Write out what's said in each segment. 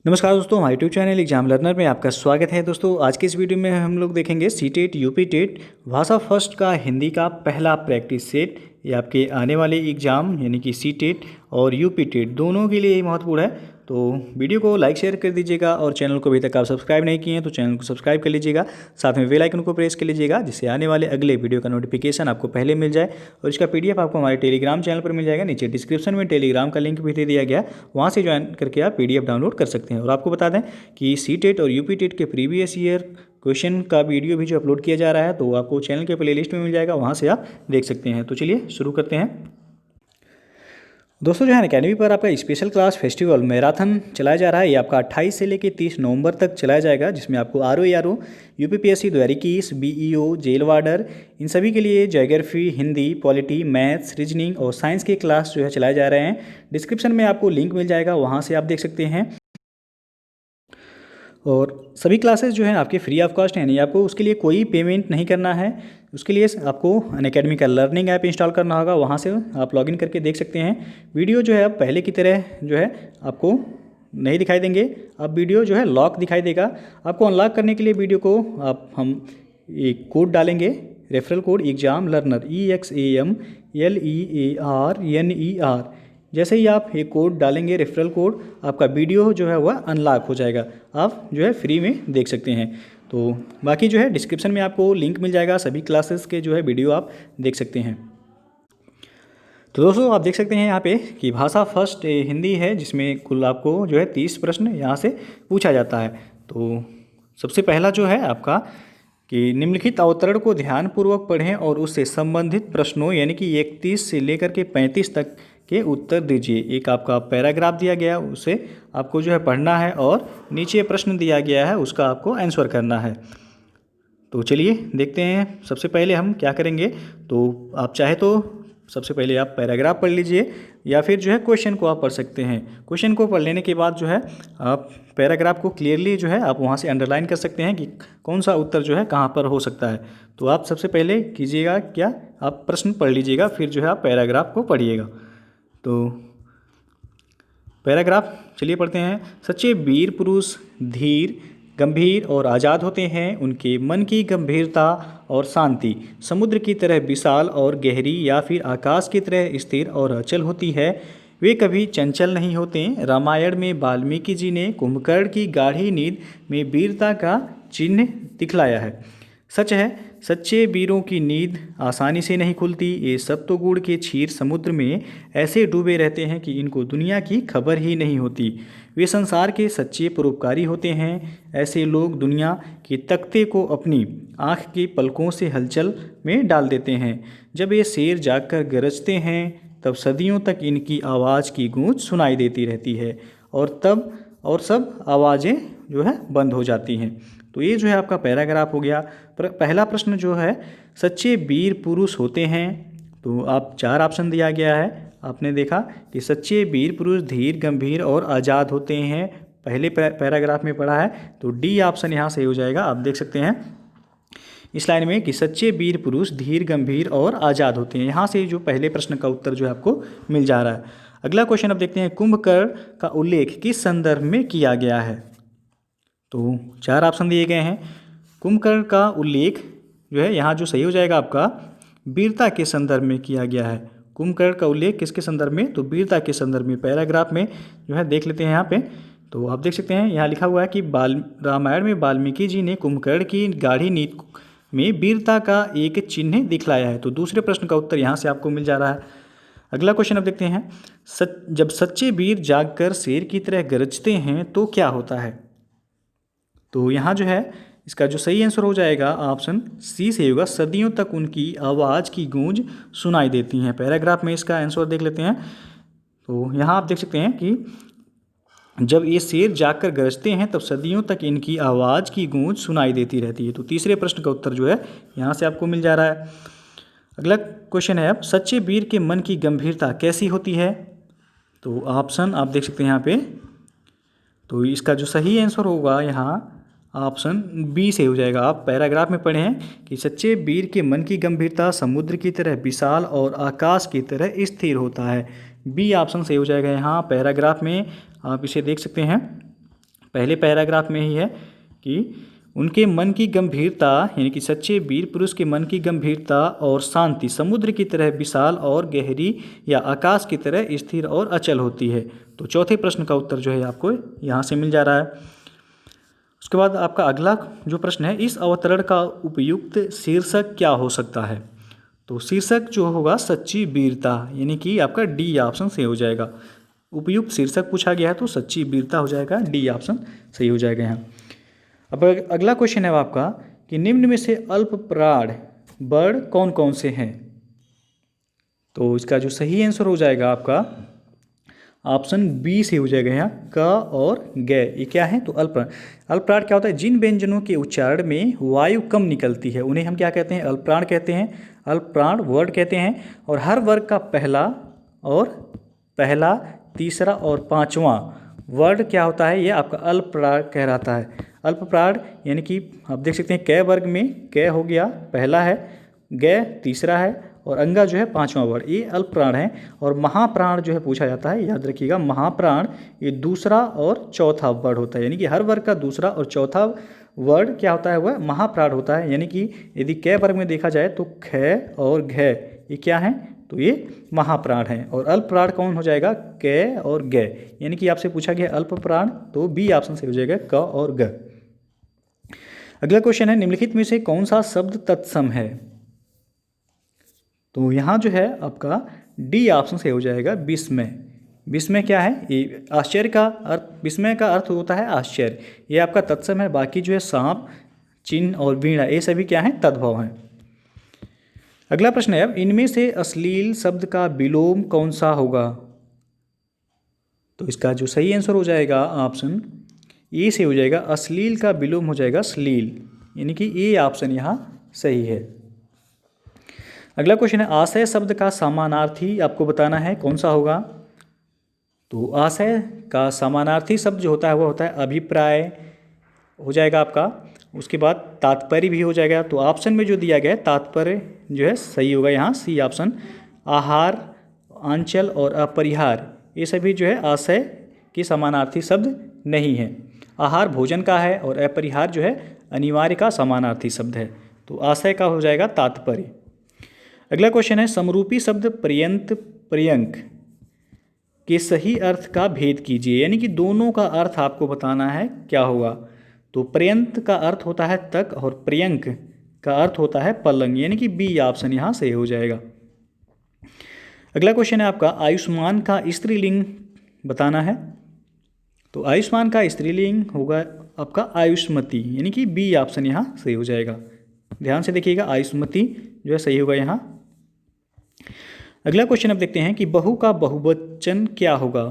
नमस्कार दोस्तों, हमारे यूट्यूब चैनल एग्जाम लर्नर में आपका स्वागत है। दोस्तों आज के इस वीडियो में हम लोग देखेंगे सीटेट यूपी टेट भाषा फर्स्ट का हिंदी का पहला प्रैक्टिस सेट। ये आपके आने वाले एग्ज़ाम यानी कि सीटेट और यूपी टेट दोनों के लिए ही महत्वपूर्ण है। तो वीडियो को लाइक शेयर कर दीजिएगा और चैनल को अभी तक आप सब्सक्राइब नहीं किए हैं तो चैनल को सब्सक्राइब कर लीजिएगा। साथ में बेल आइकन को प्रेस कर लीजिएगा जिससे आने वाले अगले वीडियो का नोटिफिकेशन आपको पहले मिल जाए। और इसका PDF आपको हमारे टेलीग्राम चैनल पर मिल जाएगा। नीचे डिस्क्रिप्शन में टेलीग्राम का लिंक भी दे दिया गया, वहाँ से ज्वाइन करके आप PDF डाउनलोड कर सकते हैं। और आपको बता दें कि सीटेट और यूपी टेट के प्रीवियस ईयर क्वेश्चन का वीडियो भी जो अपलोड किया जा रहा है तो आपको चैनल के प्लेलिस्ट में मिल जाएगा, वहाँ से आप देख सकते हैं। तो चलिए शुरू करते हैं। दोस्तों जो है अकेडमी पर आपका स्पेशल क्लास फेस्टिवल मैराथन चलाया जा रहा है। ये आपका 28 से लेकर 30 नवंबर तक चलाया जाएगा, जिसमें आपको RO UPPSC 2021 BEO jail warder इन सभी के लिए geography, Hindi, polity, maths, reasoning और साइंस के क्लास जो है चलाए जा रहे हैं। डिस्क्रिप्शन में आपको लिंक मिल जाएगा, वहाँ से आप देख सकते हैं। और सभी क्लासेस जो हैं आपके फ्री ऑफ कॉस्ट हैं, यानी आपको उसके लिए कोई पेमेंट नहीं करना है। उसके लिए आपको अनअकैडमी का लर्निंग ऐप इंस्टॉल करना होगा, वहाँ से आप लॉगिन करके देख सकते हैं। वीडियो जो है अब पहले की तरह जो है आपको नहीं दिखाई देंगे, अब वीडियो जो है लॉक दिखाई देगा। आपको अनलॉक करने के लिए वीडियो को हम एक कोड डालेंगे, referral code exam learner EXAMLEARNER। जैसे ही आप ये कोड डालेंगे रेफरल कोड, आपका वीडियो जो है वह अनलॉक हो जाएगा, आप जो है फ्री में देख सकते हैं। तो बाकी जो है डिस्क्रिप्शन में आपको लिंक मिल जाएगा, सभी क्लासेस के जो है वीडियो आप देख सकते हैं। तो दोस्तों आप देख सकते हैं यहाँ पे कि भाषा फर्स्ट हिंदी है, जिसमें कुल आपको जो है 30 प्रश्न यहाँ से पूछा जाता है। तो सबसे पहला जो है आपका कि निम्नलिखित अवतरण को ध्यानपूर्वक पढ़ें और उससे संबंधित प्रश्नों यानी कि 31 से लेकर के 35 तक के उत्तर दीजिए। एक आपका पैराग्राफ दिया गया, उसे आपको जो है पढ़ना है और नीचे प्रश्न दिया गया है उसका आपको आंसर करना है। तो चलिए देखते हैं। सबसे पहले हम क्या करेंगे, तो आप चाहे तो सबसे पहले आप पैराग्राफ पढ़ लीजिए या फिर जो है क्वेश्चन को आप पढ़ सकते हैं। क्वेश्चन को पढ़ लेने के बाद जो है आप पैराग्राफ को क्लियरली जो है आप वहाँ से अंडरलाइन कर सकते हैं कि कौन सा उत्तर जो है कहाँ पर हो सकता है। तो आप सबसे पहले कीजिएगा क्या, आप प्रश्न पढ़ लीजिएगा, फिर जो है आप पैराग्राफ को पढ़िएगा। तो पैराग्राफ चलिए पढ़ते हैं। सच्चे वीर पुरुष धीर, गंभीर और आज़ाद होते हैं। उनके मन की गंभीरता और शांति समुद्र की तरह विशाल और गहरी या फिर आकाश की तरह स्थिर और अचल होती है। वे कभी चंचल नहीं होते। रामायण में वाल्मीकि जी ने कुंभकर्ण की गाढ़ी नींद में वीरता का चिन्ह दिखलाया है। सच है, सच्चे वीरों की नींद आसानी से नहीं खुलती। ये सप्तगुण के क्षीर समुद्र में ऐसे डूबे रहते हैं कि इनको दुनिया की खबर ही नहीं होती। वे संसार के सच्चे परोपकारी होते हैं। ऐसे लोग दुनिया के तख्ते को अपनी आँख की पलकों से हलचल में डाल देते हैं। जब ये शेर जागकर गरजते हैं तब सदियों तक इनकी आवाज़ की गूंज सुनाई देती रहती है और सब आवाज़ें जो है बंद हो जाती हैं। तो ये जो है आपका पैराग्राफ हो गया। पहला प्रश्न जो है सच्चे वीर पुरुष होते हैं, तो आप 4 ऑप्शन दिया गया है। आपने देखा कि सच्चे वीर पुरुष धीर, गंभीर और आज़ाद होते हैं, पहले पैराग्राफ में पढ़ा है, तो D ऑप्शन यहाँ सही हो जाएगा। आप देख सकते हैं इस लाइन में कि सच्चे वीर पुरुष धीर, गंभीर और आज़ाद होते हैं। यहाँ से जो पहले प्रश्न का उत्तर जो है आपको मिल जा रहा है। अगला क्वेश्चन अब देखते हैं, कुंभकर्ण का उल्लेख किस संदर्भ में किया गया है। तो 4 ऑप्शन दिए गए हैं। कुंभकर्ण का उल्लेख जो है यहाँ जो सही हो जाएगा आपका वीरता के संदर्भ में किया गया है। कुंभकर्ण का उल्लेख किसके संदर्भ में, तो वीरता के संदर्भ में। पैराग्राफ में जो है देख लेते हैं यहाँ पे, तो आप देख सकते हैं यहाँ लिखा हुआ है कि रामायण में वाल्मीकि जी ने कुंभकर्ण की गाढ़ी नींद में वीरता का एक चिन्ह दिखलाया है। तो दूसरे प्रश्न का उत्तर यहाँ से आपको मिल जा रहा है। अगला क्वेश्चन अब देखते हैं, जब सच्चे वीर जागकर शेर की तरह गरजते हैं तो क्या होता है। तो यहाँ जो है इसका जो सही आंसर हो जाएगा ऑप्शन C से होगा, सदियों तक उनकी आवाज़ की गूंज सुनाई देती हैं। पैराग्राफ में इसका आंसर देख लेते हैं। तो यहाँ आप देख सकते हैं कि जब ये शेर जागकर गरजते हैं तब सदियों तक इनकी आवाज़ की गूंज सुनाई देती रहती है। तो तीसरे प्रश्न का उत्तर जो है यहाँ से आपको मिल जा रहा है। अगला क्वेश्चन है, अब सच्चे वीर के मन की गंभीरता कैसी होती है। तो ऑप्शन आप देख सकते हैं यहाँ पे, तो इसका जो सही आंसर होगा यहाँ ऑप्शन B से हो जाएगा। आप पैराग्राफ में पढ़े हैं कि सच्चे वीर के मन की गंभीरता समुद्र की तरह विशाल और आकाश की तरह स्थिर होता है। B ऑप्शन से हो जाएगा यहाँ पैराग्राफ में, आप इसे देख सकते हैं। पहले पैराग्राफ में ही है कि उनके मन की गंभीरता यानी कि सच्चे वीर पुरुष के मन की गंभीरता और शांति समुद्र की तरह विशाल और गहरी या आकाश की तरह स्थिर और अचल होती है। तो चौथे प्रश्न का उत्तर जो है आपको यहाँ से मिल जा रहा है। उसके बाद आपका अगला जो प्रश्न है, इस अवतरण का उपयुक्त शीर्षक क्या हो सकता है। तो शीर्षक जो होगा सच्ची वीरता, यानी कि आपका डी ऑप्शन सही हो जाएगा। उपयुक्त शीर्षक पूछा गया है तो सच्ची वीरता हो जाएगा, डी ऑप्शन सही हो जाएगा यहाँ। अब अगला क्वेश्चन है आपका कि निम्न में से अल्पप्राण वर्ड कौन कौन से हैं। तो इसका जो सही आंसर हो जाएगा आपका ऑप्शन बी से हो जाएगा यहाँ, क और ग। ये क्या है तो अल्पप्राण। अल्पप्राण क्या होता है, जिन व्यंजनों के उच्चारण में वायु कम निकलती है उन्हें हम क्या कहते हैं, अल्पप्राण कहते हैं, अल्पप्राण वर्ड कहते हैं। और हर वर्ग का पहला तीसरा और पांचवा वर्ड क्या होता है, ये आपका अल्पप्राण कहलाता है। अल्पप्राण यानी कि आप देख सकते हैं क वर्ग में क हो गया पहला है, ग तीसरा है और अंगा जो है पांचवा वर्ड, ये अल्पप्राण है। और महाप्राण जो है पूछा जाता है, याद रखिएगा महाप्राण ये दूसरा और चौथा वर्ड होता है, यानी कि हर वर्ग का दूसरा और चौथा वर्ड क्या होता है वह महाप्राण होता है। यानी कि यदि क वर्ग में देखा जाए तो ख और घ ये क्या है तो ये महाप्राण है। और अल्पप्राण कौन हो जाएगा, क और ग। यानी कि आपसे पूछा गया अल्पप्राण तो बी ऑप्शन से हो जाएगा क और ग। अगला क्वेश्चन है, निम्नलिखित में से कौन सा शब्द तत्सम है। तो यहाँ जो है आपका डी ऑप्शन से हो जाएगा विस्मय। विस्मय क्या है, ये आश्चर्य का अर्थ, विस्मय का अर्थ होता है आश्चर्य, ये आपका तत्सम है। बाकी जो है सांप, चिन्ह और वीणा ये सभी क्या है तद्भव हैं। अगला प्रश्न है, अब इनमें से अश्लील शब्द का विलोम कौन सा होगा। तो इसका जो सही आंसर हो जाएगा ऑप्शन ए से हो जाएगा, अश्लील का विलोम हो जाएगा श्लील, यानी कि ए ऑप्शन यहाँ सही है। अगला क्वेश्चन है, आशय शब्द का समानार्थी आपको बताना है कौन सा होगा। तो आशय का समानार्थी शब्द जो होता है वह होता है अभिप्राय हो जाएगा आपका। उसके बाद तात्पर्य भी हो जाएगा। तो ऑप्शन में जो दिया गया है तात्पर्य जो है सही होगा यहाँ, सी ऑप्शन। आहार, आंचल और अपरिहार ये सभी जो है आशय के समानार्थी शब्द नहीं है। आहार भोजन का है और अपरिहार जो है अनिवार्य का समानार्थी शब्द है। तो आशय का हो जाएगा तात्पर्य। अगला क्वेश्चन है, समरूपी शब्द पर्यंत पर्यंक के सही अर्थ का भेद कीजिए, यानी कि दोनों का अर्थ आपको बताना है क्या होगा। तो पर्यंत का अर्थ होता है तक और पर्यंक का अर्थ होता है पलंग, यानी कि बी ऑप्शन यहाँ सही हो जाएगा। अगला क्वेश्चन है आपका, आयुष्मान का स्त्रीलिंग बताना है। तो आयुष्मान का स्त्रीलिंग होगा आपका आयुष्मती, यानी कि बी ऑप्शन यहाँ सही हो जाएगा। ध्यान से देखिएगा, आयुष्मती जो है सही होगा यहाँ। अगला क्वेश्चन अब देखते हैं कि बहु का बहुवचन क्या होगा।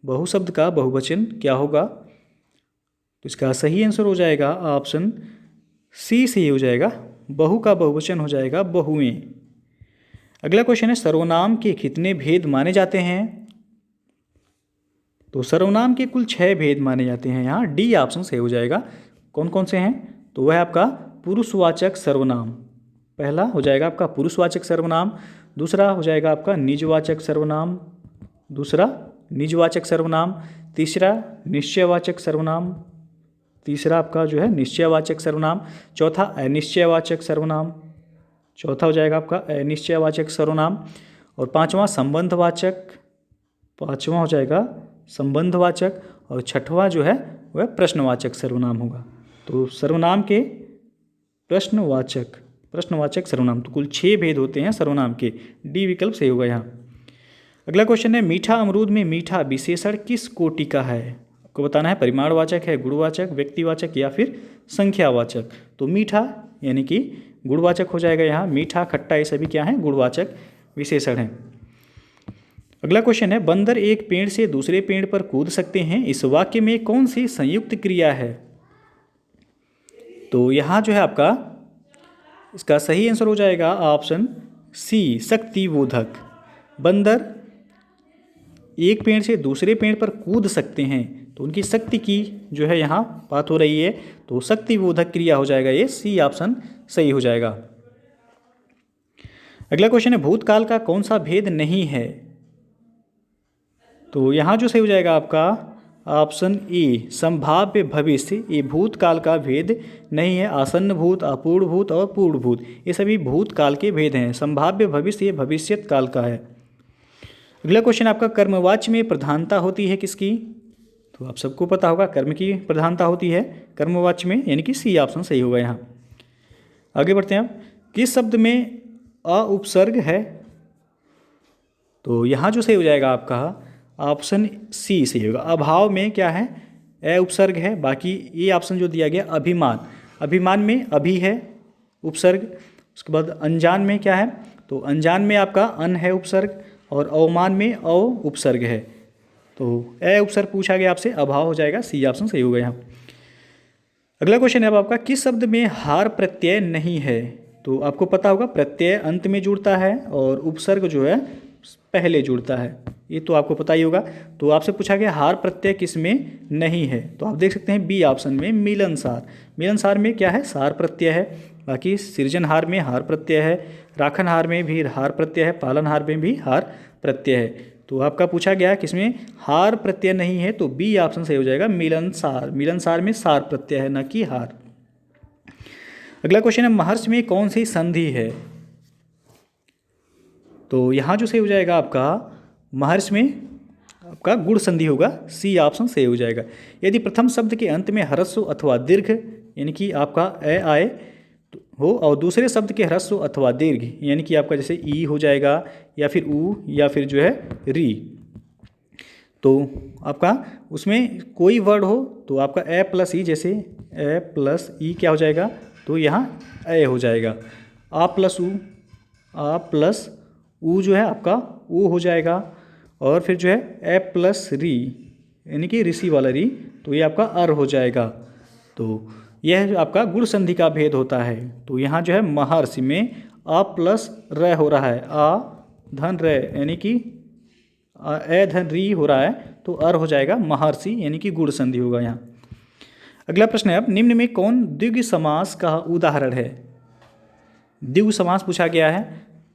बहु शब्द का बहुवचन क्या होगा। तो इसका सही आंसर हो जाएगा ऑप्शन सी सही हो जाएगा, बहु का बहुवचन हो जाएगा बहुएं। अगला क्वेश्चन है, सर्वनाम के कितने भेद माने जाते हैं। तो सर्वनाम के कुल 6 भेद माने जाते हैं, यहाँ डी ऑप्शन सही हो जाएगा। कौन कौन से हैं, तो वह आपका पुरुषवाचक सर्वनाम, पहला हो जाएगा आपका पुरुषवाचक सर्वनाम, दूसरा हो जाएगा आपका निजवाचक सर्वनाम, दूसरा निजवाचक सर्वनाम, तीसरा निश्चयवाचक सर्वनाम, तीसरा आपका जो है निश्चयवाचक सर्वनाम, चौथा अनिश्चयवाचक सर्वनाम, चौथा हो जाएगा आपका अनिश्चयवाचक सर्वनाम, और पांचवा संबंधवाचक, पांचवा हो जाएगा संबंधवाचक, और छठवां जो है वह प्रश्नवाचक सर्वनाम होगा। तो सर्वनाम के प्रश्नवाचक सर्वनाम, तो कुल 6 भेद होते हैं सर्वनाम के, डी विकल्प सही होगा यहाँ। अगला क्वेश्चन है, मीठा अमरूद में मीठा विशेषण किस कोटि का है। आपको बताना है परिमाणवाचक है, गुणवाचक, व्यक्तिवाचक या फिर संख्यावाचक। तो मीठा यानी कि गुणवाचक हो जाएगा यहाँ, मीठा खट्टा ये सभी क्या है गुणवाचक विशेषण हैं। अगला क्वेश्चन है, बंदर एक पेड़ से दूसरे पेड़ पर कूद सकते हैं, इस वाक्य में कौन सी संयुक्त क्रिया है। तो यहाँ जो है आपका इसका सही आंसर हो जाएगा ऑप्शन सी शक्तिबोधक। बंदर एक पेड़ से दूसरे पेड़ पर कूद सकते हैं तो उनकी शक्ति की जो है यहाँ बात हो रही है, तो शक्तिबोधक क्रिया हो जाएगा, ये सी ऑप्शन सही हो जाएगा। अगला क्वेश्चन है, भूतकाल का कौन सा भेद नहीं है। तो यहाँ जो सही हो जाएगा आपका ऑप्शन ए संभाव्य भविष्य, ये भूतकाल का भेद नहीं है। आसन्न भूत, अपूर्ण भूत और पूर्ण भूत, ये सभी भूतकाल के भेद हैं। संभाव्य भविष्य ये भविष्यत काल का है। अगला क्वेश्चन आपका, कर्मवाच्य में प्रधानता होती है किसकी? तो आप सबको पता होगा कर्म की प्रधानता होती है कर्मवाच्य में, यानी कि सी ऑप्शन सही होगा यहाँ। आगे बढ़ते हैं आप, किस शब्द में अ उपसर्ग है? तो यहाँ जो सही हो जाएगा आपका ऑप्शन सी सही होगा। अभाव में क्या है? ए उपसर्ग है। बाकी ये ऑप्शन जो दिया गया अभिमान, अभिमान में अभी है उपसर्ग। उसके बाद अनजान में क्या है? तो अनजान में आपका अन है उपसर्ग, और अवमान में अ उपसर्ग है। तो ए उपसर्ग पूछा गया आपसे, अभाव हो जाएगा, सी ऑप्शन सही होगा यहाँ। अगला क्वेश्चन है अब आपका, किस शब्द में हार प्रत्यय नहीं है? तो आपको पता होगा प्रत्यय अंत में जुड़ता है और उपसर्ग जो है पहले जुड़ता है, ये तो आपको पता ही होगा। तो आपसे पूछा गया हार प्रत्यय किस में नहीं है? तो आप देख सकते हैं बी ऑप्शन में मिलनसार। मिलनसार में क्या है? सार प्रत्यय है। बाकी सृजनहार में हार प्रत्यय है, राखनहार में भी हार प्रत्यय है, पालनहार में भी हार प्रत्यय है। तो आपका पूछा गया किसमें हार प्रत्यय नहीं है? तो बी ऑप्शन सही हो जाएगा, मिलनसार। मिलनसार में सार प्रत्यय है, न कि हार। अगला क्वेश्चन है, महर्ष में कौन सी संधि है? तो यहाँ जो सही हो जाएगा आपका महर्ष में आपका गुण संधि होगा, सी ऑप्शन सही हो जाएगा। यदि प्रथम शब्द के अंत में ह्रस्व अथवा दीर्घ यानी कि आपका ए आए हो, और दूसरे शब्द के ह्रस्व अथवा दीर्घ यानी कि आपका जैसे ई हो जाएगा, या फिर ऊ, या फिर जो है री, तो आपका उसमें कोई वर्ड हो तो आपका ए प्लस ई, जैसे ए प्लस ई क्या हो जाएगा? तो यहाँ ए हो जाएगा। आ प्लस ऊ, आ प्लस ऊ जो है आपका ऊ हो जाएगा। और फिर जो है ए प्लस री यानी कि ऋषि वाला री, तो ये आपका अर हो जाएगा। तो यह जो आपका गुण संधि का भेद होता है। तो यहाँ जो है महर्षि में आ प्लस र हो रहा है, आ धन र यानी कि ए धन री हो रहा है, तो अर हो जाएगा महर्षि यानी कि गुण संधि होगा यहाँ। अगला प्रश्न है, अब निम्न में कौन द्विगु समास का उदाहरण है? द्विगु समास पूछा गया है,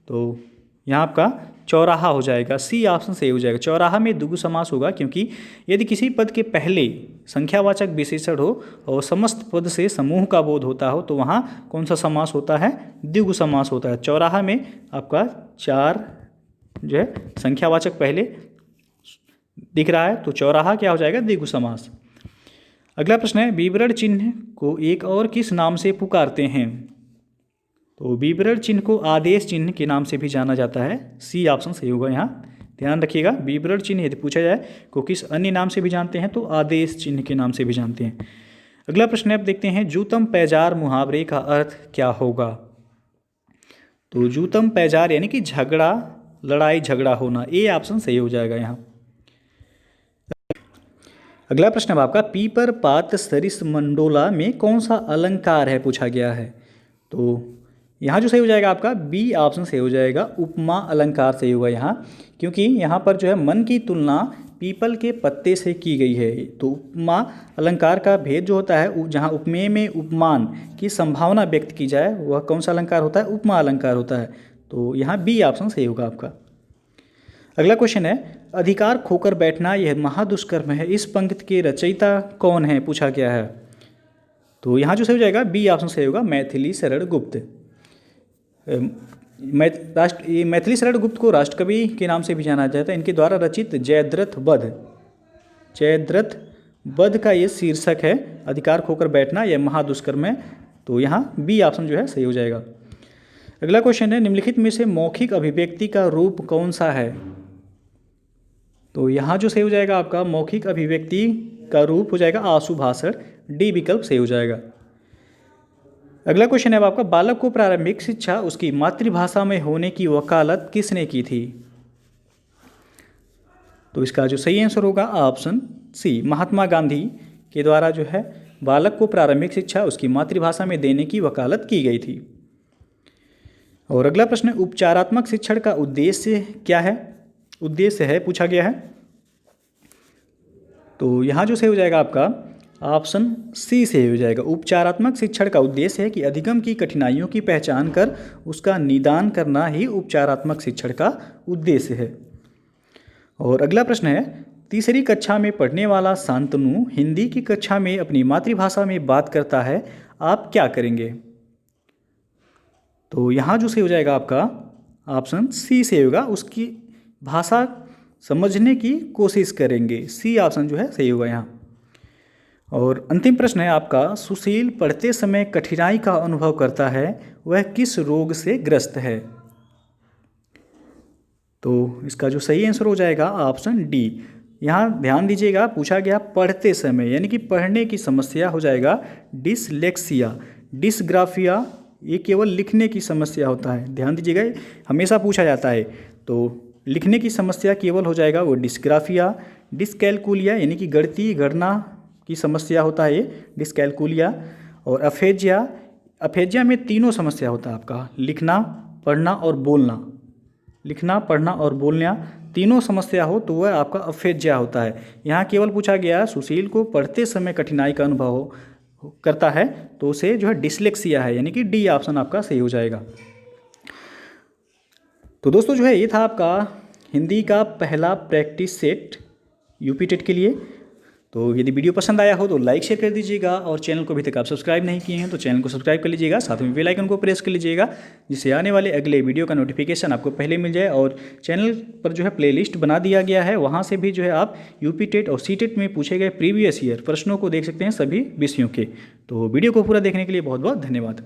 तो यहाँ आपका चौराहा हो जाएगा, सी ऑप्शन सही हो जाएगा। चौराहा में द्विगु समास होगा, क्योंकि यदि किसी पद के पहले संख्यावाचक विशेषण हो और समस्त पद से समूह का बोध होता हो, तो वहाँ कौन सा समास होता है? द्विगु समास होता है। चौराहा में आपका चार जो है संख्यावाचक पहले दिख रहा है, तो चौराहा क्या हो जाएगा? द्विगु समास। अगला प्रश्न है, विवरण चिन्ह को एक और किस नाम से पुकारते हैं? तो विवरण चिन्ह को आदेश चिन्ह के नाम से भी जाना जाता है, सी ऑप्शन सही होगा यहाँ। ध्यान रखिएगा, विवरण चिन्ह यदि पूछा जाए को किस अन्य नाम से भी जानते हैं, तो आदेश चिन्ह के नाम से भी जानते हैं। अगला प्रश्न अब देखते हैं, जूतम पैजार मुहावरे का अर्थ क्या होगा? तो जूतम पैजार यानी कि झगड़ा, लड़ाई झगड़ा होना, ये ऑप्शन सही हो जाएगा यहाँ। अगला प्रश्न अब आपका, पीपर पात सरिस मंडोला में कौन सा अलंकार है पूछा गया है? तो यहाँ जो सही हो जाएगा आपका बी ऑप्शन सही हो जाएगा, उपमा अलंकार सही होगा यहाँ, क्योंकि यहाँ पर जो है मन की तुलना पीपल के पत्ते से की गई है। तो उपमा अलंकार का भेद जो होता है, जहाँ उपमेय में उपमान की संभावना व्यक्त की जाए, वह कौन सा अलंकार होता है? उपमा अलंकार होता है। तो यहाँ बी ऑप्शन सही होगा आपका। अगला क्वेश्चन है, अधिकार खोकर बैठना यह महादुष्कर्म है, इस पंक्ति के रचयिता कौन है पूछा गया है? तो यहाँ जो सही हो जाएगा बी ऑप्शन सही होगा, मैथिली शरण गुप्त। मैथिली शरण गुप्त को राष्ट्रकवि के नाम से भी जाना जाता है। इनके द्वारा रचित जयद्रथ वध, जयद्रथ वध का ये शीर्षक है, अधिकार खोकर बैठना यह महादुष्कर्म है। तो यहाँ बी ऑप्शन जो है सही हो जाएगा। अगला क्वेश्चन है, निम्नलिखित में से मौखिक अभिव्यक्ति का रूप कौन सा है? तो यहाँ जो सही हो जाएगा आपका मौखिक अभिव्यक्ति का रूप हो जाएगा आशु भाषण, डी विकल्प सही हो जाएगा। अगला क्वेश्चन है आपका, बालक को प्रारंभिक शिक्षा उसकी मातृभाषा में होने की वकालत किसने की थी? तो इसका जो सही आंसर होगा ऑप्शन सी, महात्मा गांधी के द्वारा जो है बालक को प्रारंभिक शिक्षा उसकी मातृभाषा में देने की वकालत की गई थी। और अगला प्रश्न, उपचारात्मक शिक्षण का उद्देश्य क्या है? उद्देश्य है पूछा गया है। तो यहाँ जो सही हो जाएगा आपका ऑप्शन सी से हो जाएगा। उपचारात्मक शिक्षण का उद्देश्य है कि अधिगम की कठिनाइयों की पहचान कर उसका निदान करना ही उपचारात्मक शिक्षण का उद्देश्य है। और अगला प्रश्न है, तीसरी कक्षा में पढ़ने वाला शांतनु हिंदी की कक्षा में अपनी मातृभाषा में बात करता है, आप क्या करेंगे? तो यहाँ जो सही हो जाएगा आपका ऑप्शन सी से होगा, उसकी भाषा समझने की कोशिश करेंगे। सी ऑप्शन जो है सही होगा यहाँ। और अंतिम प्रश्न है आपका, सुशील पढ़ते समय कठिनाई का अनुभव करता है, वह किस रोग से ग्रस्त है? तो इसका जो सही आंसर हो जाएगा ऑप्शन डी। यहाँ ध्यान दीजिएगा, पूछा गया पढ़ते समय, यानी कि पढ़ने की समस्या हो जाएगा डिसलेक्सिया। डिसग्राफिया ये केवल लिखने की समस्या होता है, ध्यान दीजिएगा, हमेशा पूछा जाता है। तो लिखने की समस्या केवल हो जाएगा वो डिस्ग्राफिया। डिसकैलकुलिया यानी कि गणितीय गणना की समस्या होता है ये डिसकैलकुलिया। और अफेजिया, अफेजिया में तीनों समस्या होता है आपका, लिखना, पढ़ना और बोलना। लिखना, पढ़ना और बोलना तीनों समस्या हो तो वह आपका अफेजिया होता है। यहाँ केवल पूछा गया सुशील को पढ़ते समय कठिनाई का अनुभव करता है, तो उसे जो है डिसलेक्सिया है, यानी कि डी ऑप्शन आपका सही हो जाएगा। तो दोस्तों जो है ये था आपका हिंदी का पहला प्रैक्टिस सेट यूपी टेट के लिए। तो यदि वीडियो पसंद आया हो तो लाइक शेयर कर दीजिएगा, और चैनल को अभी तक आप सब्सक्राइब नहीं किए हैं तो चैनल को सब्सक्राइब कर लीजिएगा, साथ में बेल आइकन को प्रेस कर लीजिएगा, जिससे आने वाले अगले वीडियो का नोटिफिकेशन आपको पहले मिल जाए। और चैनल पर जो है प्लेलिस्ट बना दिया गया है, वहाँ से भी जो है आप यूपी टेट और सी टेट में पूछे गए प्रीवियस ईयर प्रश्नों को देख सकते हैं सभी विषयों के। तो वीडियो को पूरा देखने के लिए बहुत बहुत धन्यवाद।